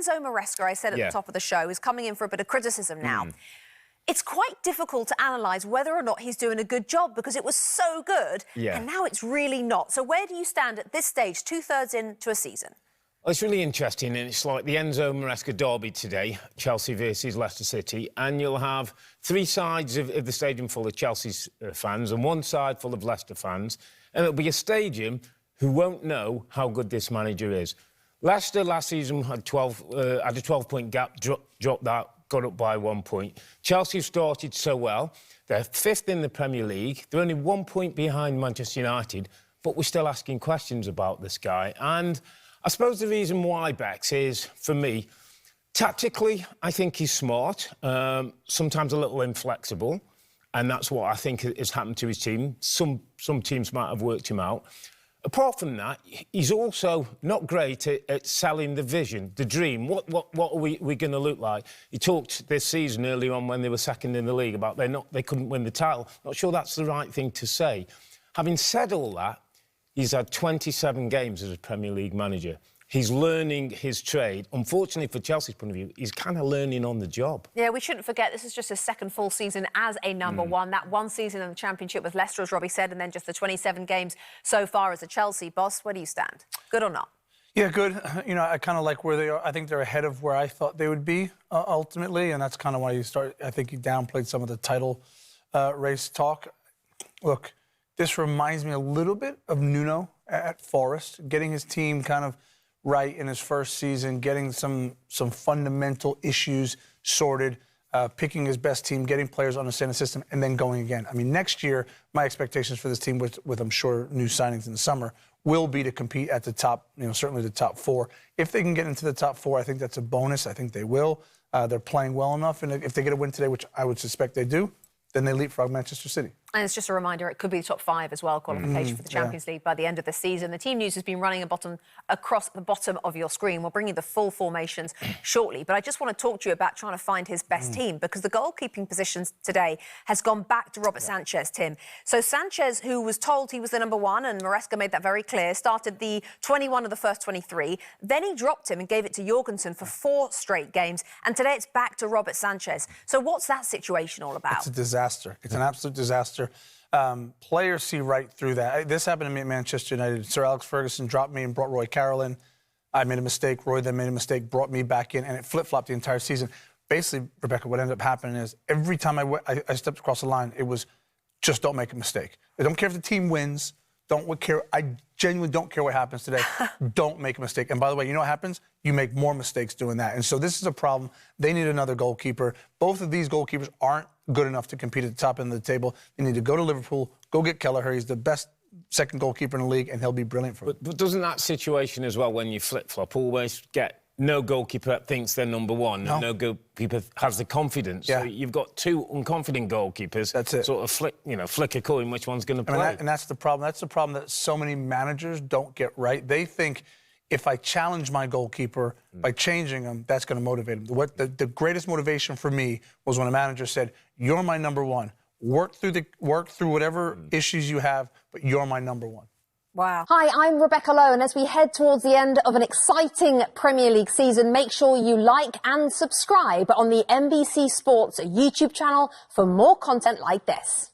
Enzo Maresca, I said at the top of the show, is coming in for a bit of criticism now. It's quite difficult to analyse whether or not he's doing a good job because it was so good and now it's really not. So where do you stand at this stage, two-thirds into a season? Well, it's really interesting, and it's like the Enzo Maresca derby today, Chelsea versus Leicester City, and you'll have three sides of the stadium full of Chelsea's fans and one side full of Leicester fans, and it'll be a stadium who won't know how good this manager is. Leicester last season had a 12-point gap, dropped that, got up by 1 point. Chelsea started so well. They're fifth in the Premier League. They're only 1 point behind Manchester United, but we're still asking questions about this guy. And I suppose the reason why, Bex, is, for me, tactically, I think he's smart, sometimes a little inflexible, and that's what I think has happened to his team. Some teams might have worked him out. Apart from that, he's also not great at selling the vision, the dream. What are we going to look like? He talked this season earlier on when they were second in the league about they couldn't win the title. Not sure that's the right thing to say. Having said all that, he's had 27 games as a Premier League manager. He's learning his trade. Unfortunately, for Chelsea's point of view, he's kind of learning on the job. Yeah, we shouldn't forget this is just his second full season as a number one. That one season in the Championship with Leicester, as Robbie said, and then just the 27 games so far as a Chelsea boss. Where do you stand? Good or not? Yeah, good. You know, I kind of like where they are. I think they're ahead of where I thought they would be ultimately, and that's kind of why you start. I think you downplayed some of the title race talk. Look, this reminds me a little bit of Nuno at Forest, getting his team kind of right in his first season, getting some fundamental issues sorted, picking his best team, getting players understand the system, and then going again. I mean, next year, my expectations for this team, with I'm sure new signings in the summer, will be to compete at the top, you know, certainly the top four. If they can get into the top four, I think that's a bonus. I think they will. They're playing well enough, and if they get a win today, which I would suspect they do, then they leapfrog Manchester City. And it's just a reminder, it could be the top five as well, qualification for the Champions League by the end of the season. The team news has been running across the bottom of your screen. We'll bring you the full formations shortly. But I just want to talk to you about trying to find his best team, because the goalkeeping positions today has gone back to Robert Sanchez, Tim. So Sanchez, who was told he was the number one, and Maresca made that very clear, started the 21 of the first 23. Then he dropped him and gave it to Jorgensen for 4 straight games. And today it's back to Robert Sanchez. So what's that situation all about? It's a disaster. It's an absolute disaster. Players see right through that. This happened to me at Manchester United. Sir Alex Ferguson dropped me and brought Roy Carroll in. I made a mistake. Roy then made a mistake, brought me back in, and it flip-flopped the entire season. Basically, Rebecca, what ended up happening is every time I stepped across the line, it was just don't make a mistake. I don't care if the team wins. I genuinely don't care what happens today. Don't make a mistake. And by the way, you know what happens? You make more mistakes doing that. And so this is a problem. They need another goalkeeper. Both of these goalkeepers aren't good enough to compete at the top end of the table. They need to go to Liverpool, go get Kelleher. He's the best second goalkeeper in the league, and he'll be brilliant for it. But doesn't that situation as well, when you flip-flop, always get no goalkeeper that thinks they're number one, and no goalkeeper has the confidence? So you've got two unconfident goalkeepers. That's it. Sort of flick a coin which one's going to play. And that's the problem. That's the problem that so many managers don't get right. They think if I challenge my goalkeeper by changing him, that's going to motivate him. The greatest motivation for me was when a manager said, "You're my number one. Work through whatever issues you have, but you're my number one." Wow. Hi, I'm Rebecca Lowe, and as we head towards the end of an exciting Premier League season, make sure you like and subscribe on the NBC Sports YouTube channel for more content like this.